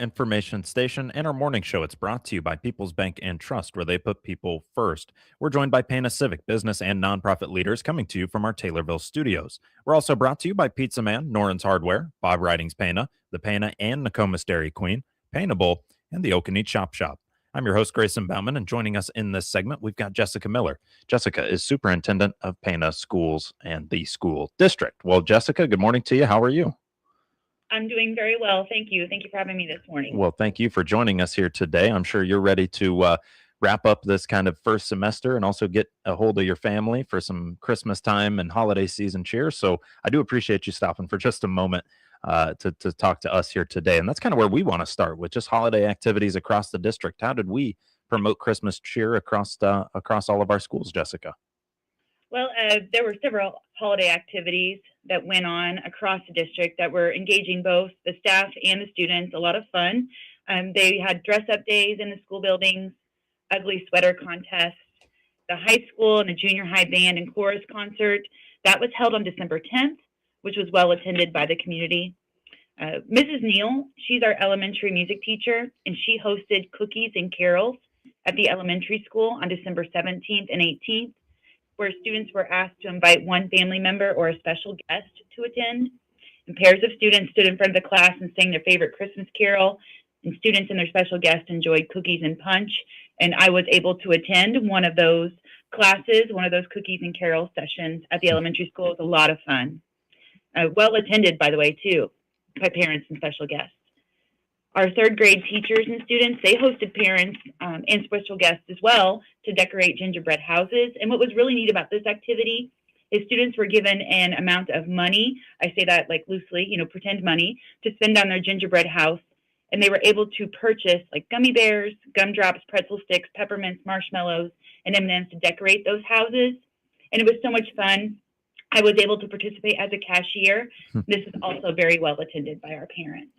information station and our morning show. It's brought to you by People's Bank and Trust, where they put people first. We're joined by Pana civic, business, and nonprofit leaders coming to you from our Taylorville studios. We're also brought to you by Pizza Man, Noren's Hardware, Bob Riding's Pana, the Pana and Nokomis Dairy Queen, Pana Bowl, and the Okanee Chop Shop. I'm your host, Grayson Bauman, and joining us in this segment, we've got Jessica Miller. Jessica is superintendent of Pana Schools and the school district. Well, Jessica, good morning to you. How are you? I'm doing very well. Thank you. Thank you for having me this morning. Well, thank you for joining us here today. I'm sure you're ready to wrap up this kind of first semester and also get a hold of your family for some Christmas time and holiday season cheer. So I do appreciate you stopping for just a moment to talk to us here today. And that's kind of where we want to start with just holiday activities across the district. How did we promote Christmas cheer across all of our schools, Jessica? Well, there were several holiday activities that went on across the district that were engaging both the staff and the students. A lot of fun. They had dress-up days in the school buildings, ugly sweater contests, the high school and the junior high band and chorus concert. That was held on December 10th, which was well attended by the community. Mrs. Neal, she's our elementary music teacher, and she hosted cookies and carols at the elementary school on December 17th and 18th. Where students were asked to invite one family member or a special guest to attend. And pairs of students stood in front of the class and sang their favorite Christmas carol, and students and their special guest enjoyed cookies and punch. And I was able to attend one of those classes, one of those cookies and carol sessions at the elementary school. It was a lot of fun. Well attended, by the way, too, by parents and special guests. Our third grade teachers and students, they hosted parents and special guests as well to decorate gingerbread houses. And what was really neat about this activity is students were given an amount of money, I say that like loosely, pretend money, to spend on their gingerbread house. And they were able to purchase like gummy bears, gumdrops, pretzel sticks, peppermints, marshmallows, and M&Ms to decorate those houses. And it was so much fun. I was able to participate as a cashier. This is also very well attended by our parents.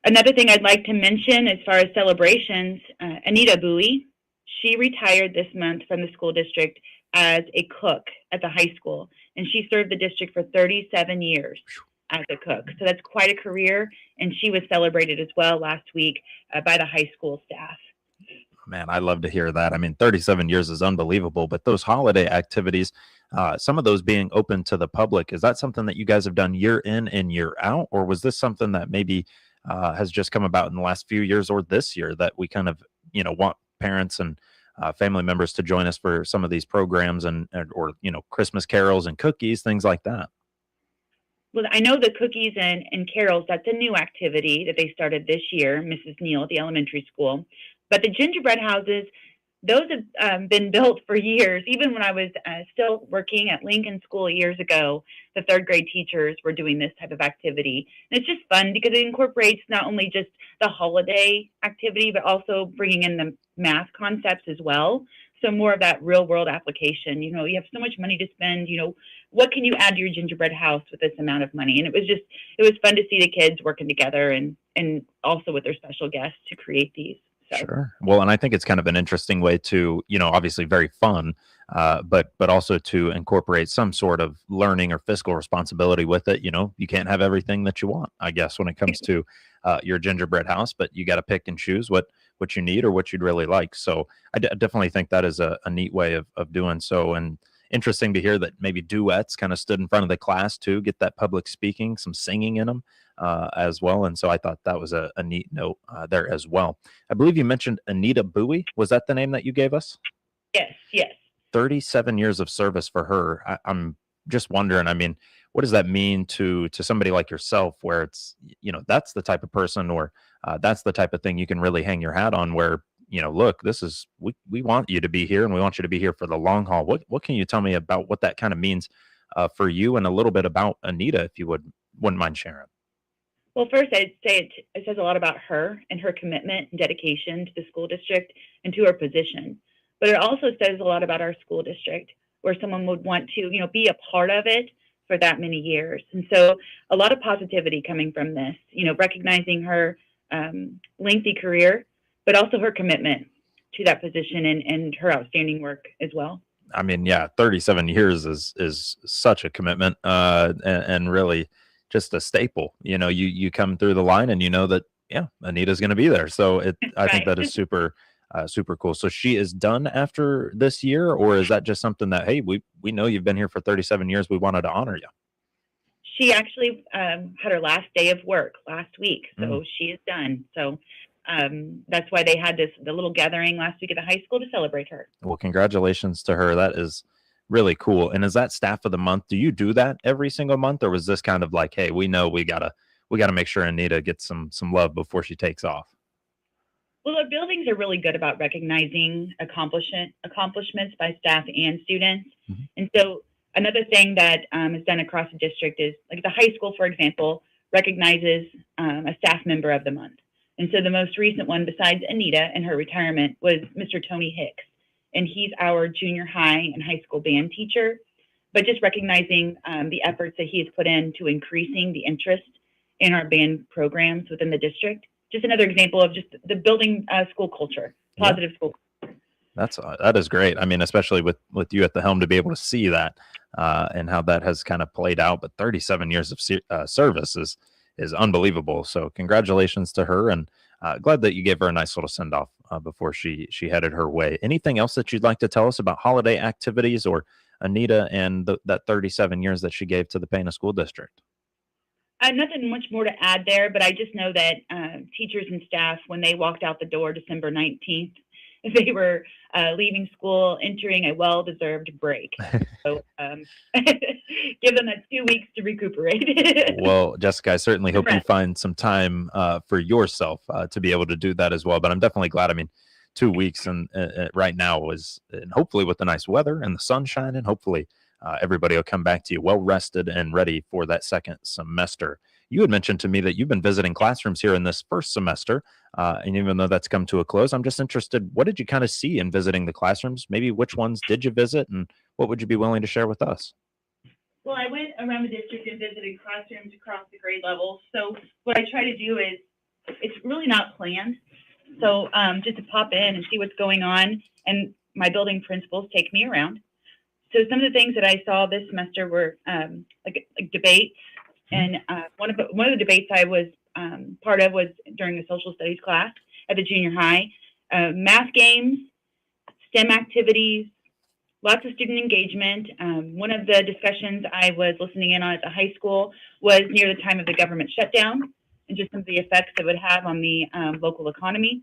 Another thing I'd like to mention as far as celebrations, Anita Bowie, she retired this month from the school district as a cook at the high school, and she served the district for 37 years as a cook. So that's quite a career, and she was celebrated as well last week by the high school staff. Man, I love to hear that. I mean, 37 years is unbelievable, but those holiday activities, some of those being open to the public, is that something that you guys have done year in and year out? Or was this something that maybe has just come about in the last few years or this year that we kind of, want parents and family members to join us for some of these programs or Christmas carols and cookies, things like that? Well, I know the cookies and carols, that's a new activity that they started this year, Mrs. Neal at the elementary school. But the gingerbread houses, those have been built for years. Even when I was still working at Lincoln School years ago, the third grade teachers were doing this type of activity. And it's just fun because it incorporates not only just the holiday activity, but also bringing in the math concepts as well. So more of that real world application. You have so much money to spend, what can you add to your gingerbread house with this amount of money? And it was fun to see the kids working together and also with their special guests to create these. So. Sure. Well, and I think it's kind of an interesting way to, obviously very fun, but also to incorporate some sort of learning or fiscal responsibility with it. You can't have everything that you want, I guess, when it comes to your gingerbread house, but you got to pick and choose what you need or what you'd really like. So I definitely think that is a neat way of doing so. And interesting to hear that maybe duets kind of stood in front of the class too, get that public speaking, some singing in them. As well. And so I thought that was a neat note there as well. I believe you mentioned Anita Bowie. Was that the name that you gave us? Yes. 37 years of service for her. I'm just wondering, I mean, what does that mean to somebody like yourself where it's, that's the type of person or that's the type of thing you can really hang your hat on where, look, we want you to be here and we want you to be here for the long haul. What can you tell me about what that kind of means for you and a little bit about Anita, if you wouldn't mind sharing? Well, first, I'd say it says a lot about her and her commitment and dedication to the school district and to her position. But it also says a lot about our school district, where someone would want to, be a part of it for that many years. And so a lot of positivity coming from this, recognizing her lengthy career, but also her commitment to that position and her outstanding work as well. I mean, yeah, 37 years is such a commitment, and really, just a staple. You come through the line and you know that, yeah, Anita's going to be there. So I think Right. that is super cool. So she is done after this year, or is that just something that, hey, we know you've been here for 37 years. We wanted to honor you. She actually had her last day of work last week, Mm. so she is done. So that's why they had the little gathering last week at the high school to celebrate her. Well, congratulations to her. That is really cool. And is that staff of the month? Do you do that every single month, or was this kind of like, hey, we know we gotta make sure Anita gets some love before she takes off? Well, the buildings are really good about recognizing accomplishments by staff and students. Mhm. And so another thing that is done across the district is like the high school, for example, recognizes a staff member of the month. And so the most recent one, besides Anita and her retirement, was Mr. Tony Hicks. And he's our junior high and high school band teacher. But just recognizing the efforts that he has put into increasing the interest in our band programs within the district. Just another example of just the building school culture, Yeah. positive school. That is great. I mean, especially with you at the helm to be able to see that and how that has kind of played out. But 37 years of service is unbelievable. So congratulations to her, and glad that you gave her a nice little send off before she headed her way. Anything else that you'd like to tell us about holiday activities or Anita and that 37 years that she gave to the Pana School District? Nothing much more to add there, but I just know that teachers and staff, when they walked out the door December 19th, they were leaving school, entering a well-deserved break. So give them that 2 weeks to recuperate. Well, Jessica, I certainly hope you Right. find some time for yourself to be able to do that as well. But I'm definitely glad. I mean, 2 weeks and right now is, and hopefully with the nice weather and the sun shining, hopefully everybody will come back to you well rested and ready for that second semester. You had mentioned to me that you've been visiting classrooms here in this first semester, and even though that's come to a close, I'm just interested. What did you kind of see in visiting the classrooms? Maybe which ones did you visit, and what would you be willing to share with us? Well, I went around the district and visited classrooms across the grade levels. So what I try to do is, it's really not planned. So just to pop in and see what's going on, and my building principals take me around. So some of the things that I saw this semester were like debates, and one of the debates I was part of was during the social studies class at the junior high. Math games, STEM activities, lots of student engagement. One of the discussions I was listening in on at the high school was near the time of the government shutdown and just some of the effects it would have on the local economy.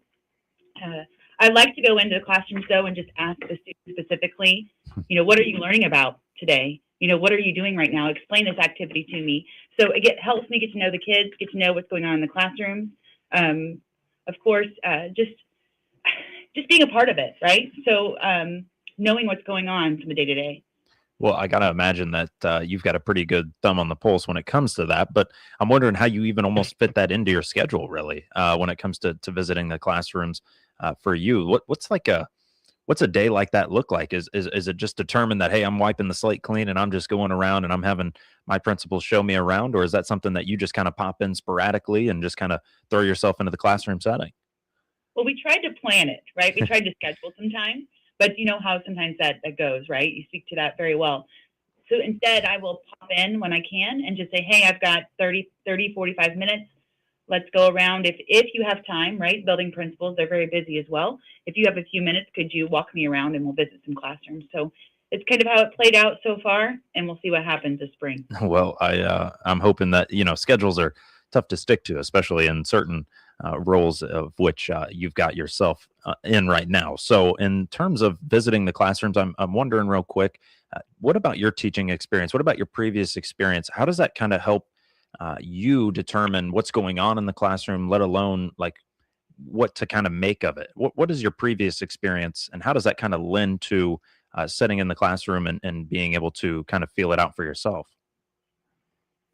I like to go into the classrooms though and just ask the students specifically, what are you learning about today? What are you doing right now? Explain this activity to me. So it helps me get to know the kids, get to know what's going on in the classroom. Of course, just being a part of it, right? So knowing what's going on from the day to day. Well, I got to imagine that you've got a pretty good thumb on the pulse when it comes to that. But I'm wondering how you even almost fit that into your schedule, really, when it comes to visiting the classrooms for you. What's a day like that look like? Is it just determined that, hey, I'm wiping the slate clean and I'm just going around and I'm having my principals show me around, or is that something that you just kind of pop in sporadically and just kind of throw yourself into the classroom setting? Well, we tried to plan it, right? We tried to schedule some time, but you know how sometimes that goes, right? You speak to that very well. So instead, I will pop in when I can and just say, hey, I've got 45 minutes. Let's go around. If you have time, right? Building principals, they're very busy as well. If you have a few minutes, could you walk me around and we'll visit some classrooms? So it's kind of how it played out so far, and we'll see what happens this spring. Well, I'm hoping that schedules are tough to stick to, especially in certain roles of which you've got yourself in right now. So, in terms of visiting the classrooms, I'm wondering real quick, what about your teaching experience? What about your previous experience? How does that kind of help you determine what's going on in the classroom, let alone like what to kind of make of it? What is your previous experience, and how does that kind of lend to sitting in the classroom and being able to kind of feel it out for yourself?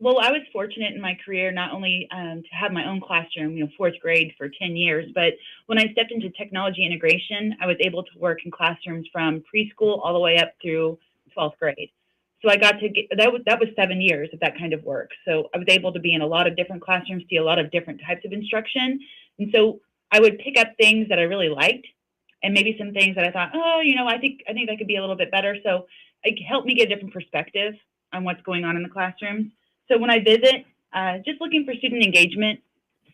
Well, I was fortunate in my career not only to have my own classroom, fourth grade for 10 years, but when I stepped into technology integration, I was able to work in classrooms from preschool all the way up through 12th grade. So I got to get that was 7 years of that kind of work. So I was able to be in a lot of different classrooms, see a lot of different types of instruction, and so I would pick up things that I really liked, and maybe some things that I thought, oh, I think that could be a little bit better. So it helped me get a different perspective on what's going on in the classrooms. So when I visit, Just looking for student engagement,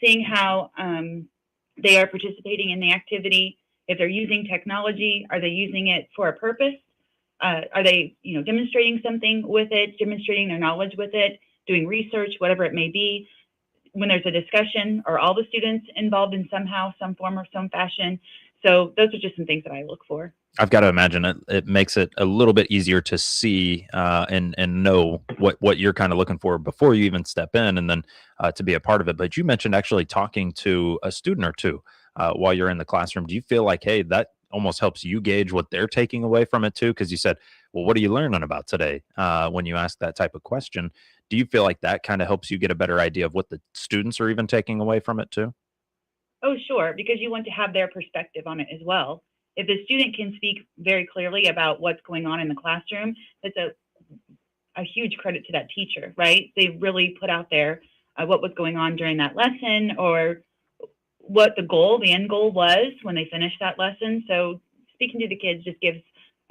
seeing how they are participating in the activity. If they're using technology, are they using it for a purpose? Are they, demonstrating something with it, demonstrating their knowledge with it, doing research, whatever it may be? When there's a discussion, are all the students involved in somehow, some form, or some fashion? So those are just some things that I look for. I've got to imagine it makes it a little bit easier to see and know what you're kind of looking for before you even step in, and then to be a part of it. But you mentioned actually talking to a student or two while you're in the classroom. Do you feel like, hey, that almost helps you gauge what they're taking away from it too? Because you said, well, what are you learning about today? When you ask that type of question, do you feel like that kind of helps you get a better idea of what the students are even taking away from it too? Oh, sure, because you want to have their perspective on it as well. If the student can speak very clearly about what's going on in the classroom, that's a huge credit to that teacher, right? They really put out there what was going on during that lesson, or what the end goal was when they finished that lesson. So speaking to the kids just gives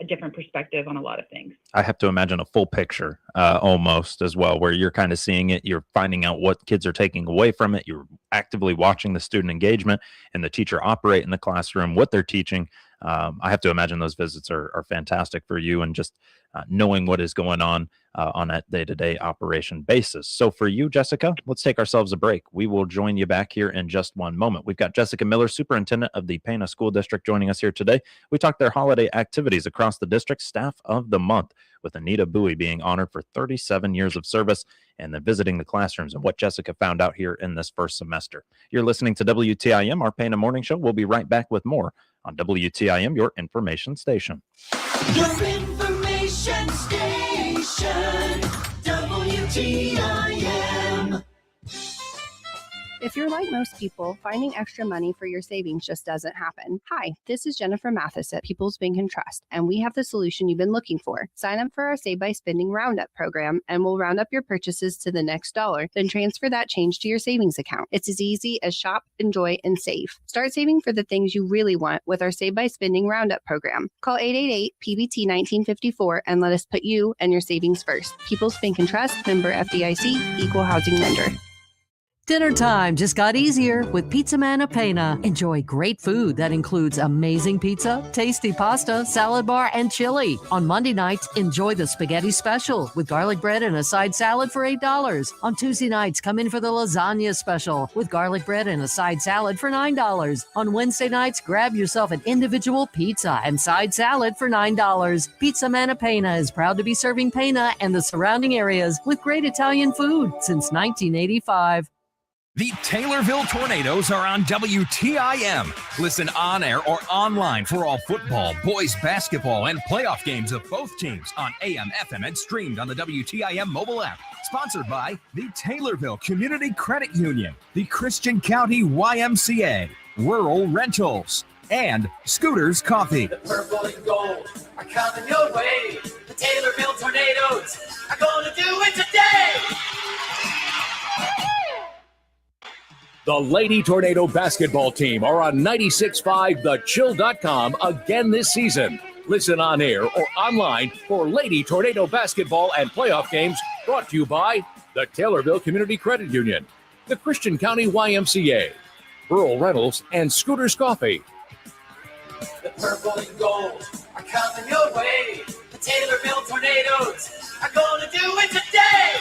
a different perspective on a lot of things. I have to imagine a full picture almost as well, where you're kind of seeing it, you're finding out what kids are taking away from it, you're actively watching the student engagement and the teacher operate in the classroom, what they're teaching. I have to imagine those visits are fantastic for you, and just knowing what is going on that day-to-day operation basis. So for you, Jessica, let's take ourselves a break. We will join you back here in just one moment. We've got Jessica Miller, superintendent of the Pana School District, joining us here today. We talk their holiday activities across the district, staff of the month, with Anita Bowie being honored for 37 years of service, and then visiting the classrooms and what Jessica found out here in this first semester. You're listening to WTIM, our Pana Morning Show. We'll be right back with more on WTIM, your information station. Your information station, WTIM. If you're like most people, finding extra money for your savings just doesn't happen. Hi, this is Jennifer Mathis at People's Bank and Trust, and we have the solution you've been looking for. Sign up for our Save by Spending Roundup program, and we'll round up your purchases to the next dollar, then transfer that change to your savings account. It's as easy as shop, enjoy, and save. Start saving for the things you really want with our Save by Spending Roundup program. Call 888-PBT-1954 and let us put you and your savings first. People's Bank and Trust, member FDIC, equal housing lender. Dinner time just got easier with Pizza Pana. Enjoy great food that includes amazing pizza, tasty pasta, salad bar, and chili. On Monday nights, enjoy the spaghetti special with garlic bread and a side salad for $8. On Tuesday nights, come in for the lasagna special with garlic bread and a side salad for $9. On Wednesday nights, grab yourself an individual pizza and side salad for $9. Pizza Pana is proud to be serving Pana and the surrounding areas with great Italian food since 1985. The Taylorville Tornadoes are on WTIM. Listen on air or online for all football, boys basketball, and playoff games of both teams on AM, FM, and streamed on the WTIM mobile app. Sponsored by the Taylorville Community Credit Union, the Christian County YMCA, Rural Rentals, and Scooters Coffee. The purple and gold are coming your way. The Taylorville Tornadoes are going to do it today. The Lady Tornado basketball team are on 96.5 thechill.com again this season. Listen on air or online for Lady Tornado basketball and playoff games brought to you by the Taylorville Community Credit Union, the Christian County YMCA, Rural Rentals, and Scooters Coffee. The purple and gold are coming your way. The Taylorville Tornadoes are going to do it today.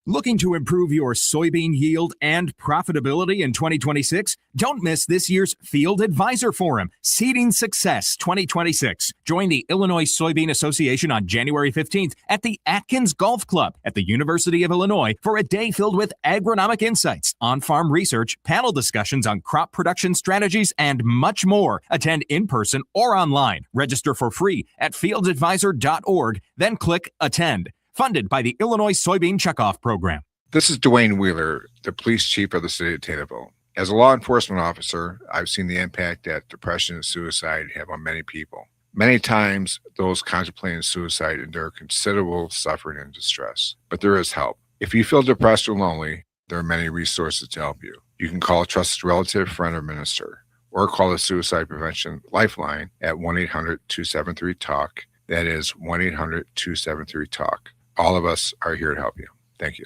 Looking to improve your soybean yield and profitability in 2026? Don't miss this year's Field Advisor Forum, Seeding Success 2026. Join the Illinois Soybean Association on January 15th at the Atkins Golf Club at the University of Illinois for a day filled with agronomic insights, on-farm research, panel discussions on crop production strategies, and much more. Attend in person or online. Register for free at fieldsadvisor.org, then click Attend. Funded by the Illinois Soybean Checkoff Program. This is Dwayne Wheeler, the police chief of the city of Taylorville. As a law enforcement officer, I've seen the impact that depression and suicide have on many people. Many times, those contemplating suicide endure considerable suffering and distress, but there is help. If you feel depressed or lonely, there are many resources to help you. You can call a trusted relative, friend, or minister, or call the Suicide Prevention Lifeline at 1-800-273-TALK. That is 1-800-273-TALK. All of us are here to help you. Thank you.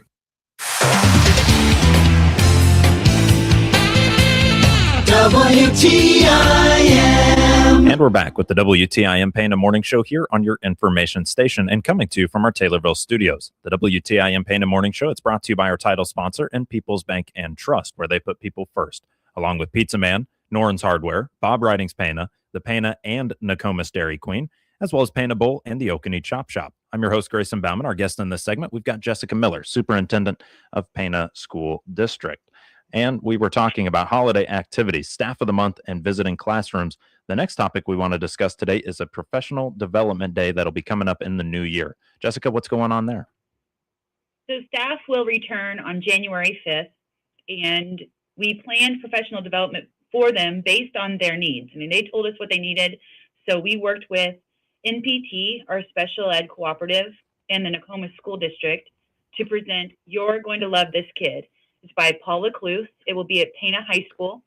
WTIM. And we're back with the WTIM Pana Morning Show here on your information station and coming to you from our Taylorville studios. The WTIM Pana Morning Show, it's brought to you by our title sponsor and People's Bank and Trust, where they put people first, along with Pizza Man, Noren's Hardware, Bob Riding's Pana, the Pana and Nokomis Dairy Queen, as well as Pana Bowl and the Oconee Chop Shop. I'm your host, Grayson Bauman. Our guest in this segment, we've got Jessica Miller, Superintendent of Pana School District. And we were talking about holiday activities, staff of the month, and visiting classrooms. The next topic we want to discuss today is a professional development day that'll be coming up in the new year. Jessica, what's going on there? So staff will return on January 5th, and we planned professional development for them based on their needs. I mean, they told us what they needed, so we worked with NPT, our special ed cooperative, and the Nokomis School District to present You're Going to Love This Kid. It's by Paula Cluth. It will be at Pana High School,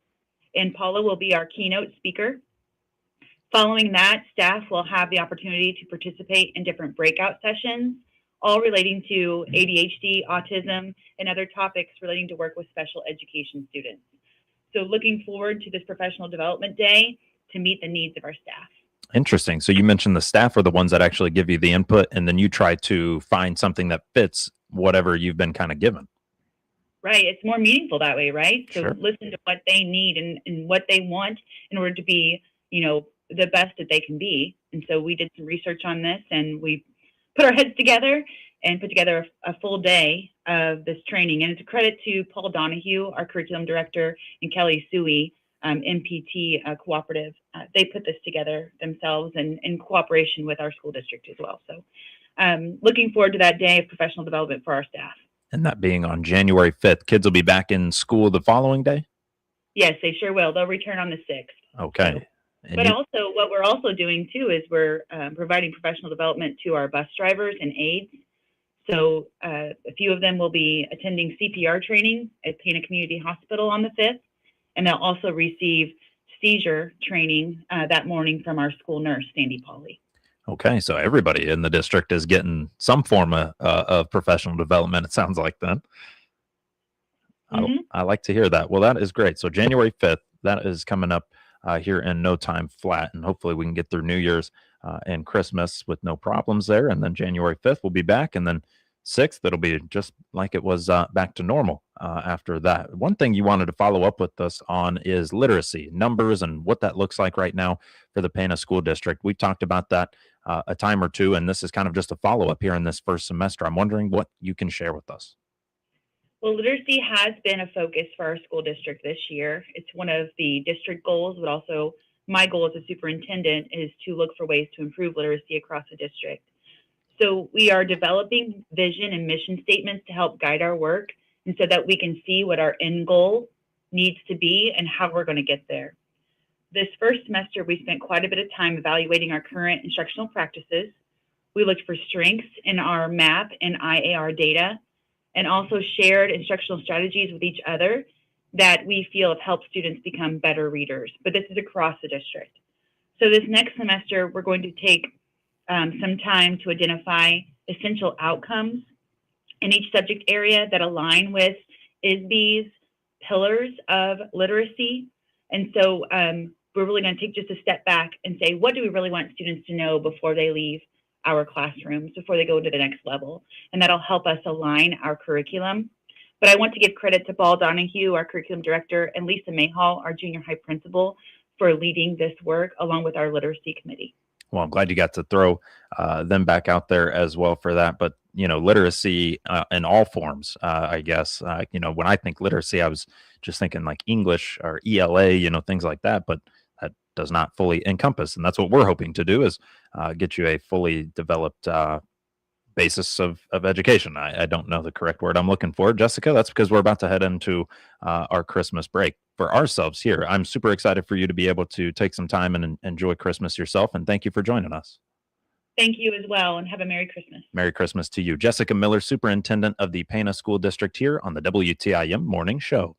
and Paula will be our keynote speaker. Following that, staff will have the opportunity to participate in different breakout sessions, all relating to ADHD, autism, and other topics relating to work with special education students. So looking forward to this professional development day to meet the needs of our staff. Interesting. So you mentioned the staff are the ones that actually give you the input, and then you try to find something that fits whatever you've been kind of given. Right. It's more meaningful that way, right? So Sure. listen to what they need and what they want in order to be, the best that they can be. And so we did some research on this, and we put our heads together and put together a full day of this training. And it's a credit to Paul Donahue, our curriculum director, and Kelly Suey, MPT cooperative. They put this together themselves and in cooperation with our school district as well. So looking forward to that day of professional development for our staff. And that being on January 5th, kids will be back in school the following day? Yes, they sure will. They'll return on the 6th. Okay. But also, what we're also doing too is we're providing professional development to our bus drivers and aides. So a few of them will be attending CPR training at Pana Community Hospital on the 5th, and they'll also receive seizure training that morning from our school nurse, Sandy Pauley. Okay, so everybody in the district is getting some form of professional development, it sounds like then. I like to hear that. Well, that is great. So January 5th, that is coming up here in no time flat, and hopefully we can get through New Year's and Christmas with no problems there. And then January 5th, we'll be back, and then 6th, it'll be just like it was back to normal after that. One thing you wanted to follow up with us on is literacy, numbers, and what that looks like right now for the Pana School District. We talked about that a time or two, and this is kind of just a follow-up here in this first semester. I'm wondering what you can share with us. Well, literacy has been a focus for our school district this year. It's one of the district goals, but also my goal as a superintendent is to look for ways to improve literacy across the district. So we are developing vision and mission statements to help guide our work, and so that we can see what our end goal needs to be and how we're going to get there. This first semester, we spent quite a bit of time evaluating our current instructional practices. We looked for strengths in our MAP and IAR data, and also shared instructional strategies with each other that we feel have helped students become better readers. But this is across the district. So this next semester, we're going to take some time to identify essential outcomes in each subject area that align with ISB's pillars of literacy. And so we're really going to take just a step back and say, what do we really want students to know before they leave our classrooms, before they go to the next level? And that'll help us align our curriculum. But I want to give credit to Paul Donahue, our curriculum director, and Lisa Mayhall, our junior high principal, for leading this work along with our literacy committee. Well, I'm glad you got to throw them back out there as well for that. But, literacy in all forms, I guess, when I think literacy, I was just thinking like English or ELA, things like that. But that does not fully encompass. And that's what we're hoping to do is get you a fully developed basis of education. I don't know the correct word I'm looking for, Jessica. That's because we're about to head into our Christmas break for ourselves here. I'm super excited for you to be able to take some time and enjoy Christmas yourself. And thank you for joining us. Thank you as well, and have a Merry Christmas. Merry Christmas to you. Jessica Miller, Superintendent of the Pana School District here on the WTIM Morning Show.